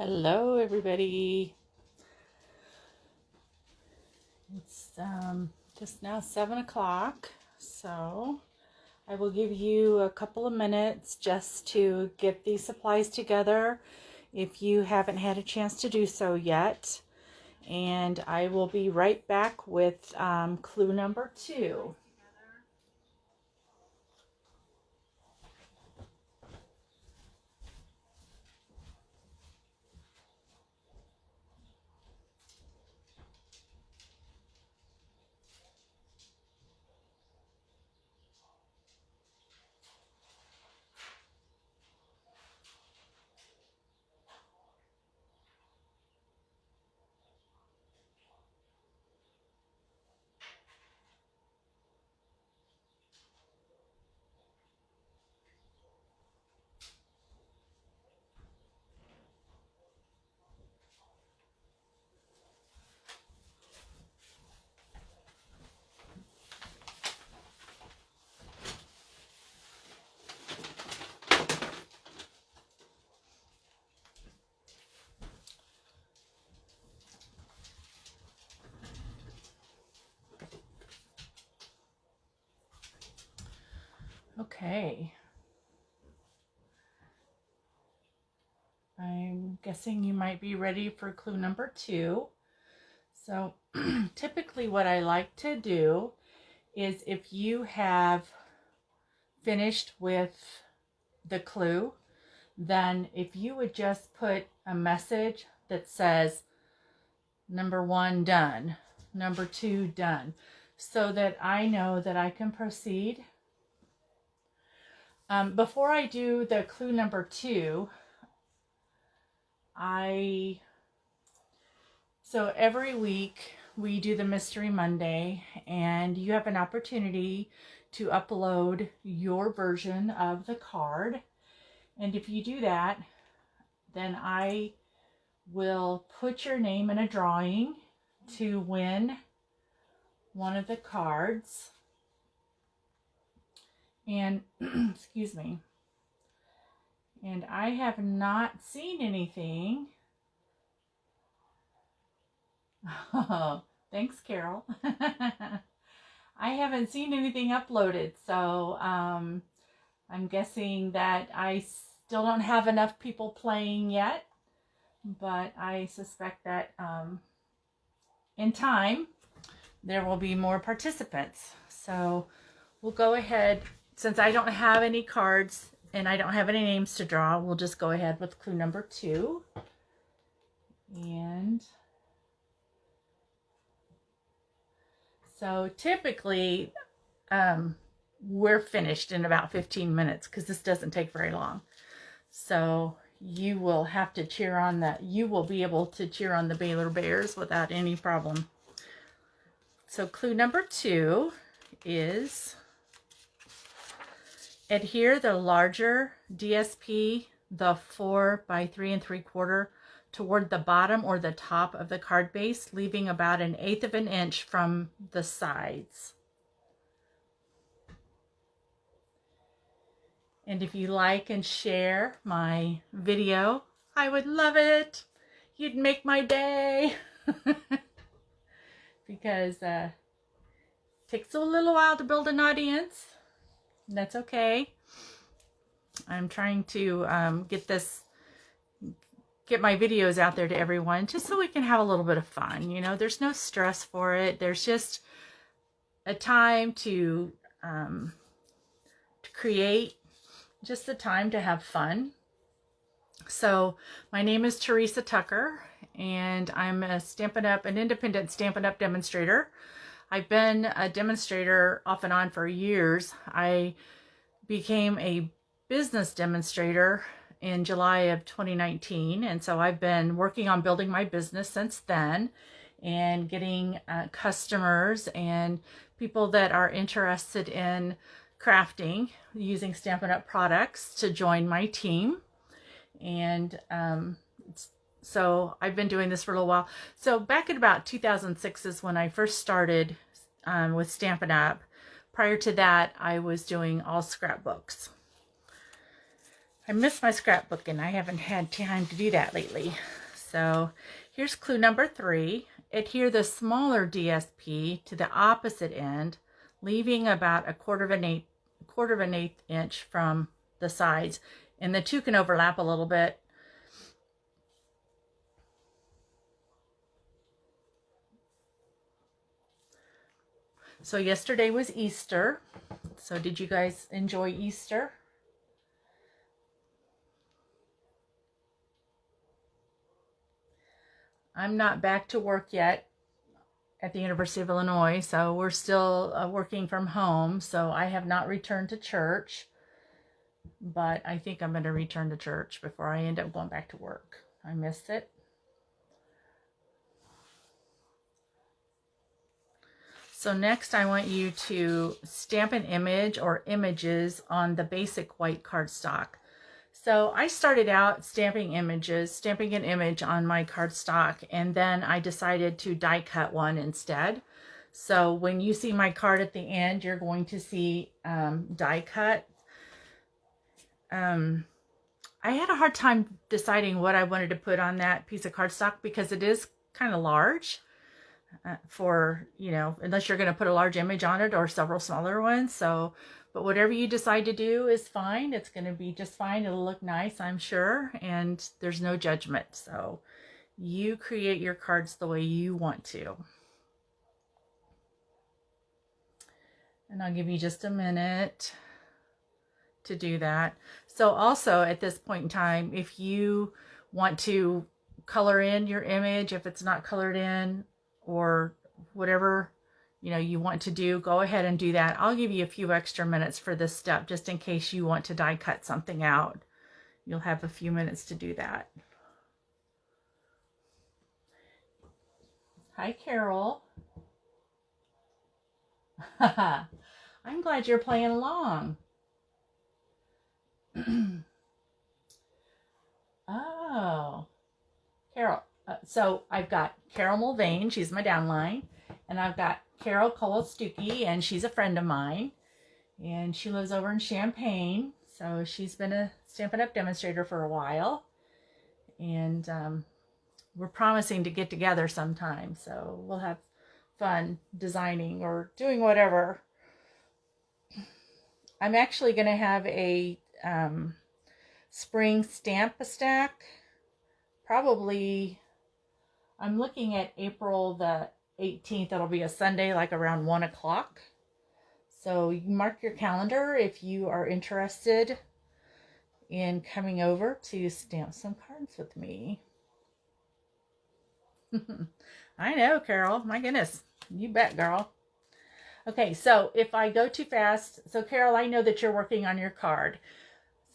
Hello, everybody. It's just now 7 o'clock, so I will give you a couple of minutes just to get these supplies together if you haven't had a chance to do so yet. And I will be right back with clue number 2. Okay. I'm guessing you might be ready for clue number 2. So typically what I like to do is if you have finished with the clue, then if you would just put a message that says number 1 done, number 2 done, so that I know that I can proceed. Before I do the clue number 2, so every week we do the Mystery Monday, and you have an opportunity to upload your version of the card. And if you do that, then I will put your name in a drawing to win one of the cards. And, excuse me. And I have not seen anything. Oh, thanks, Carol. I haven't seen anything uploaded, so I'm guessing that I still don't have enough people playing yet, but I suspect that in time there will be more participants. So we'll go ahead, since I don't have any cards and I don't have any names to draw, we'll just go ahead with clue number 2. And so typically we're finished in about 15 minutes because this doesn't take very long. So you will have to cheer on that. You will be able to cheer on the Baylor Bears without any problem. So clue number 2 is adhere the larger DSP, the 4 by 3 3/4, toward the bottom or the top of the card base, leaving about 1/8 of an inch from the sides. And if you like and share my video, I would love it. You'd make my day. Because it takes a little while to build an audience. That's okay. I'm trying to get my videos out there to everyone just so we can have a little bit of fun. You know, there's no stress for it. There's just a time to create, just a time to have fun. So my name is Theresa Tucker, and I'm an independent Stampin' Up! Demonstrator. I've been a demonstrator off and on for years. I became a business demonstrator in July of 2019, and so I've been working on building my business since then and getting customers and people that are interested in crafting using Stampin' Up! Products to join my team. And so I've been doing this for a little while. So back in about 2006 is when I first started with Stampin' Up! Prior to that, I was doing all scrapbooks. I miss my scrapbooking. I haven't had time to do that lately. So here's clue number 3. Adhere the smaller DSP to the opposite end, leaving about a quarter of an eighth inch from the sides. And the two can overlap a little bit. So yesterday was Easter. So did you guys enjoy Easter? I'm not back to work yet at the University of Illinois, so we're still working from home. So I have not returned to church, but I think I'm going to return to church before I end up going back to work. I miss it. So next I want you to stamp an image or images on the basic white cardstock. So I started out stamping an image on my cardstock, and then I decided to die cut one instead. So when you see my card at the end, you're going to see die cut. I had a hard time deciding what I wanted to put on that piece of cardstock because it is kind of large for, you know, unless you're going to put a large image on it or several smaller ones. So, but whatever you decide to do is fine. It's going to be just fine. It'll look nice, I'm sure. And there's no judgment. So you create your cards the way you want to. And I'll give you just a minute to do that. So also at this point in time, if you want to color in your image, if it's not colored in or whatever, you know, you want to do, go ahead and do that. I'll give you a few extra minutes for this step just in case you want to die cut something out. You'll have a few minutes to do that. Hi, Carol. I'm glad you're playing along. Oh, Carol. So I've got Carol Mulvane, she's my downline, and I've got Carol Kolostuki, and she's a friend of mine, and she lives over in Champaign. So she's been a Stampin' Up! Demonstrator for a while, and we're promising to get together sometime. So we'll have fun designing or doing whatever. I'm actually going to have a spring stamp-a-stack. Probably, I'm looking at April the 18th. It'll be a Sunday, like around 1 o'clock. So you mark your calendar if you are interested in coming over to stamp some cards with me. I know, Carol. My goodness. You bet, girl. Okay, so if I go too fast, so Carol, I know that you're working on your card.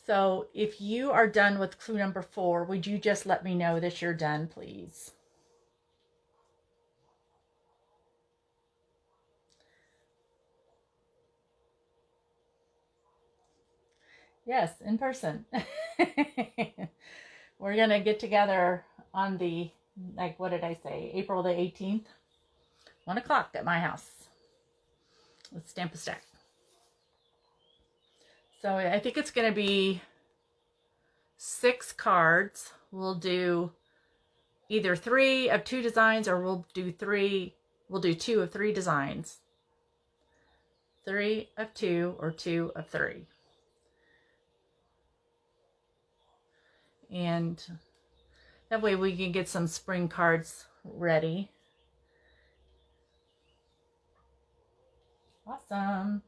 So if you are done with clue number 4, would you just let me know that you're done, please? Yes, in person. We're going to get together on the, like, what did I say? April the 18th, 1 o'clock at my house. Let's stamp a stack. So I think it's going to be 6 cards. We'll do either 3 of 2 designs, or we'll do 2 of 3 designs. 3 of 2 or 2 of 3. And that way we can get some spring cards ready. Awesome.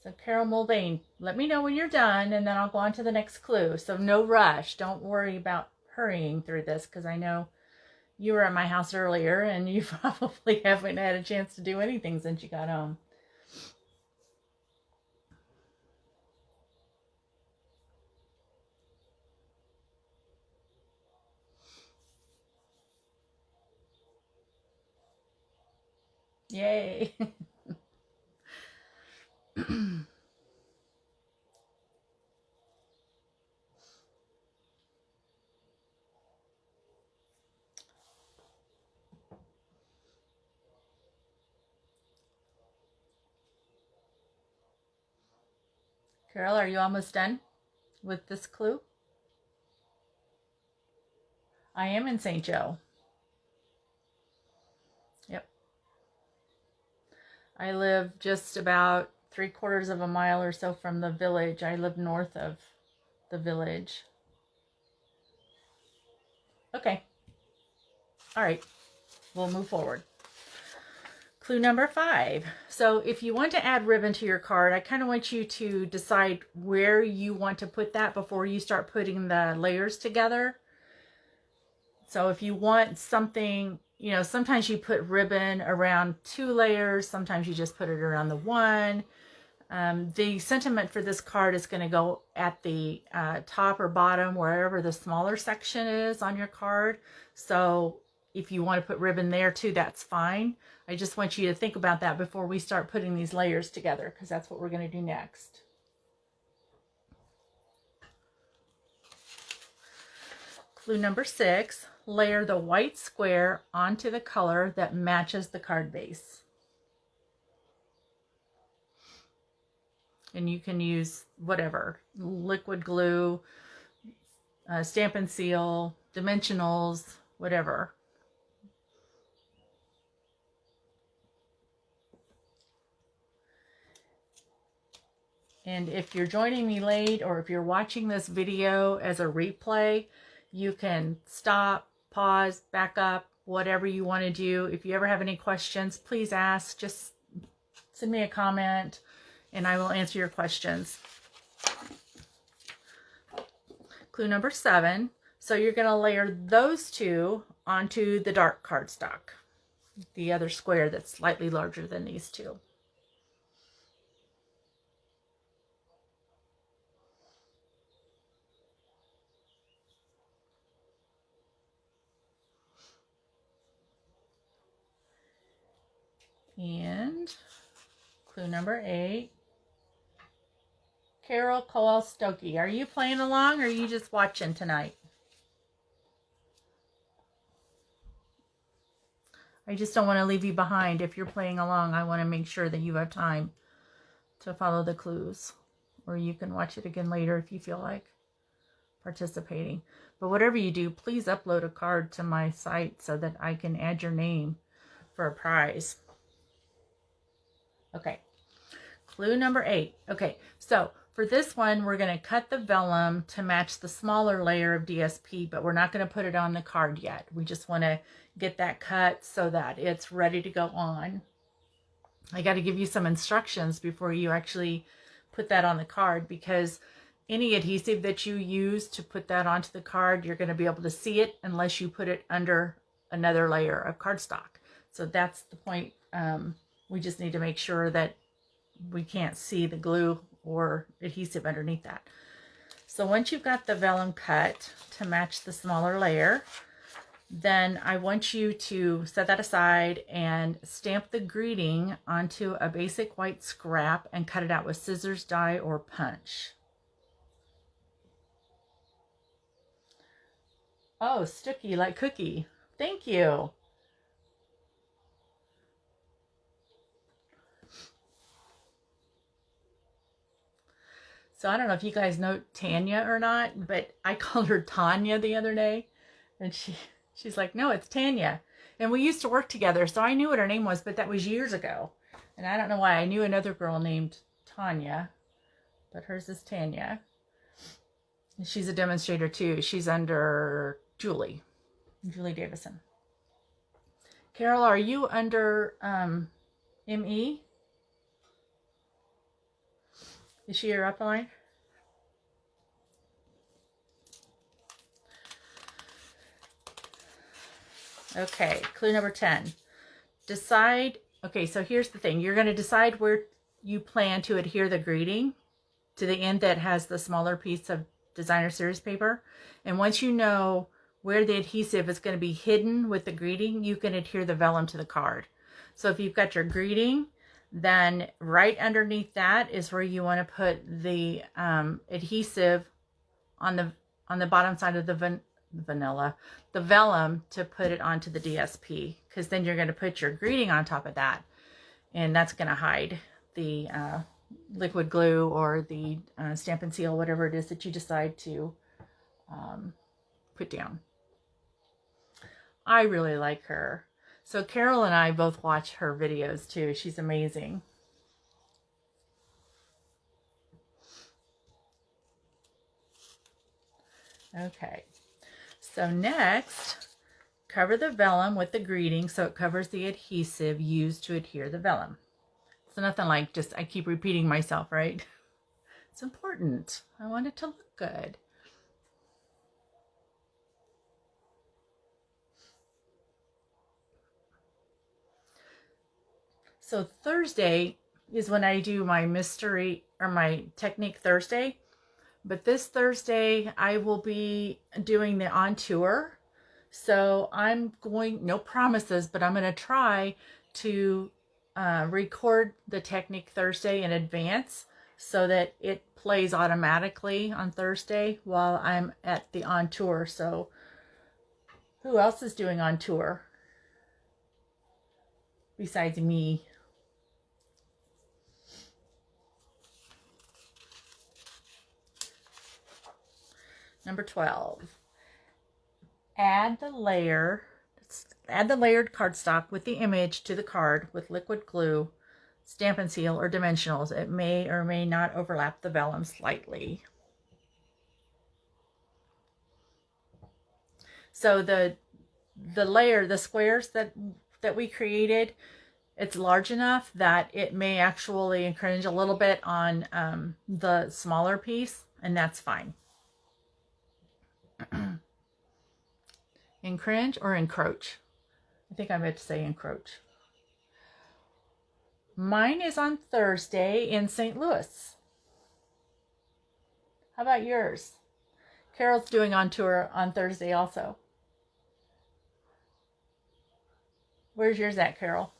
So Carol Mulvane, let me know when you're done, and then I'll go on to the next clue. So no rush. Don't worry about hurrying through this, because I know you were at my house earlier and you probably haven't had a chance to do anything since you got home. Yay. Carol, are you almost done with this clue? I am in St. Joe. Yep. I live just about 3/4 of a mile or so from the village. I live north of the village. Okay. All right. We'll move forward. Clue number 5. So if you want to add ribbon to your card, I kind of want you to decide where you want to put that before you start putting the layers together. So if you want something, you know, sometimes you put ribbon around 2 layers, sometimes you just put it around the 1. The sentiment for this card is going to go at the top or bottom, wherever the smaller section is on your card. So if you want to put ribbon there too, that's fine. I just want you to think about that before we start putting these layers together, because that's what we're going to do next. Clue number 6, layer the white square onto the color that matches the card base. And you can use whatever, liquid glue, Stampin' Seal, dimensionals, whatever. And if you're joining me late, or if you're watching this video as a replay, you can stop, pause, back up, whatever you want to do. If you ever have any questions, please ask. Just send me a comment and I will answer your questions. Clue number 7. So you're going to layer those 2 onto the dark cardstock, the other square that's slightly larger than these 2. And clue number 8. Carol Kowal-Stokey, are you playing along or are you just watching tonight? I just don't want to leave you behind. If you're playing along, I want to make sure that you have time to follow the clues. Or you can watch it again later if you feel like participating. But whatever you do, please upload a card to my site so that I can add your name for a prize. Okay, clue number 8. Okay, so for this one, we're going to cut the vellum to match the smaller layer of DSP, but we're not going to put it on the card yet. We just want to get that cut so that it's ready to go on. I got to give you some instructions before you actually put that on the card, because any adhesive that you use to put that onto the card, you're going to be able to see it unless you put it under another layer of cardstock. So that's the point. We just need to make sure that we can't see the glue or adhesive underneath that. So once you've got the vellum cut to match the smaller layer, then I want you to set that aside and stamp the greeting onto a basic white scrap and cut it out with scissors, die, or punch. Oh, sticky like cookie. Thank you. So I don't know if you guys know Tanya or not, but I called her Tanya the other day, and she's like, no, it's Tanya. And we used to work together, so I knew what her name was, but that was years ago. And I don't know why. I knew another girl named Tanya, but hers is Tanya. And she's a demonstrator too. She's under Julie Davison. Carol, are you under ME? Is she your upline? Okay, clue number 10. Decide, okay, so here's the thing. You're going to decide where you plan to adhere the greeting to the end that has the smaller piece of designer series paper. And once you know where the adhesive is going to be hidden with the greeting, you can adhere the vellum to the card. So if you've got your greeting, then right underneath that is where you want to put the adhesive on the bottom side of the vellum to put it onto the DSP, because then you're going to put your greeting on top of that, and that's going to hide the liquid glue or the Stampin' Seal, whatever it is that you decide to put down. I really like her. So Carol and I both watch her videos too. She's amazing. Okay, so next, cover the vellum with the greeting so it covers the adhesive used to adhere the vellum. It's nothing like just, I keep repeating myself, right? It's important. I want it to look good. So Thursday is when I do my mystery or my Technique Thursday. But this Thursday, I will be doing the on tour. So I'm going, no promises, but I'm going to try to record the Technique Thursday in advance so that it plays automatically on Thursday while I'm at the on tour. So who else is doing on tour besides me? Number 12, add the layered cardstock with the image to the card with liquid glue, Stampin' Seal, or dimensionals. It may or may not overlap the vellum slightly. So the layer, the squares that we created, it's large enough that it may actually encroach a little bit on the smaller piece, and that's fine. Encroach or encroach? I think I meant to say encroach. Mine is on Thursday in St. Louis. How about yours? Carol's doing on tour on Thursday also. Where's yours at, Carol?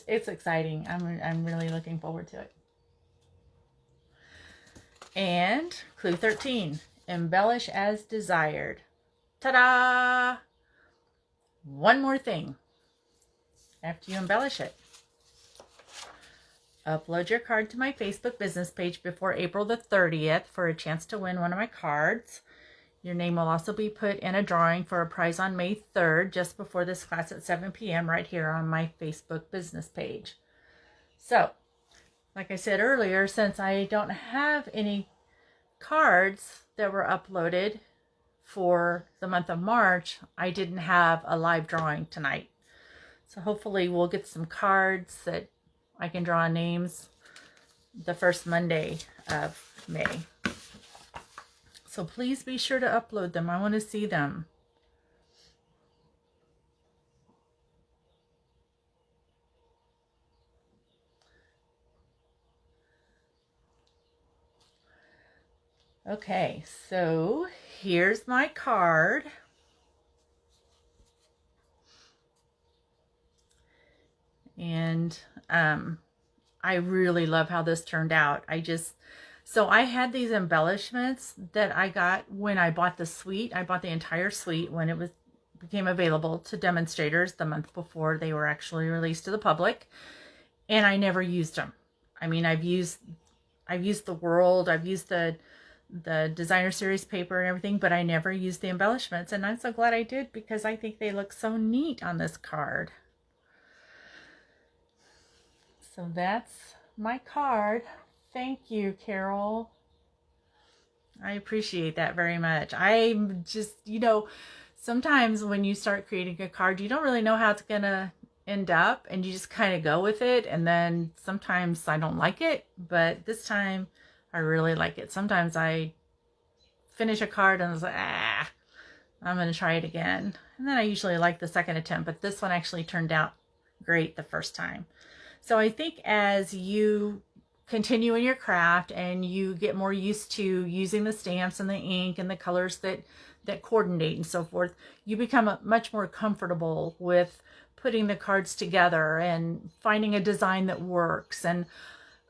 It's exciting. I'm really looking forward to it. And clue 13, embellish as desired. Ta-da! One more thing after you embellish it. Upload your card to my Facebook business page before April the 30th for a chance to win one of my cards. Your name will also be put in a drawing for a prize on May 3rd, just before this class at 7 p.m. right here on my Facebook business page. So, like I said earlier, since I don't have any cards that were uploaded for the month of March, I didn't have a live drawing tonight. So hopefully we'll get some cards that I can draw names the first Monday of May. So please be sure to upload them. I want to see them. Okay, so here's my card. And I really love how this turned out. So I had these embellishments that I got when I bought the suite. I bought the entire suite when it became available to demonstrators the month before they were actually released to the public. And I never used them. I mean, I've used the World, I've used the designer series paper and everything, but I never used the embellishments, and I'm so glad I did because I think they look so neat on this card. So that's my card. Thank you, Carol. I appreciate that very much. I'm just, sometimes when you start creating a card, you don't really know how it's gonna end up, and you just kind of go with it, and then sometimes I don't like it, but this time I really like it. Sometimes I finish a card and I was like, I'm going to try it again. And then I usually like the second attempt, but this one actually turned out great the first time. So I think as you continue in your craft and you get more used to using the stamps and the ink and the colors that coordinate and so forth, you become much more comfortable with putting the cards together and finding a design that works. And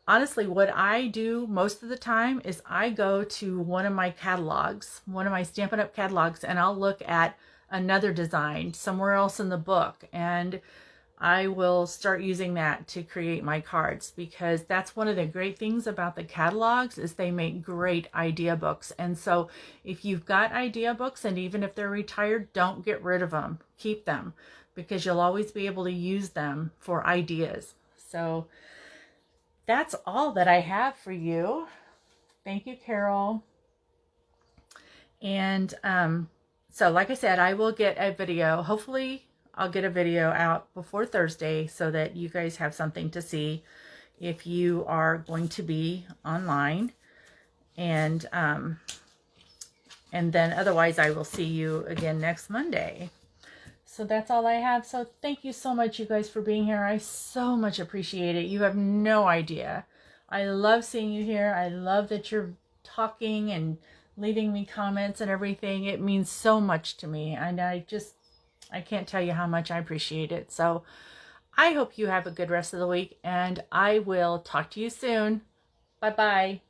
honestly, what I do most of the time is I go to one of my catalogs, one of my Stampin' Up! Catalogs, and I'll look at another design somewhere else in the book. And I will start using that to create my cards, because that's one of the great things about the catalogs is they make great idea books. And so if you've got idea books, and even if they're retired, don't get rid of them. Keep them, because you'll always be able to use them for ideas. So that's all that I have for you. Thank you, Carol. And so like I said, I will get a video. Hopefully I'll get a video out before Thursday so that you guys have something to see if you are going to be online. And then otherwise I will see you again next Monday. So that's all I have. So thank you so much, you guys, for being here. I so much appreciate it. You have no idea. I love seeing you here. I love that you're talking and leaving me comments and everything. It means so much to me. And I can't tell you how much I appreciate it. So I hope you have a good rest of the week, and I will talk to you soon. Bye-bye.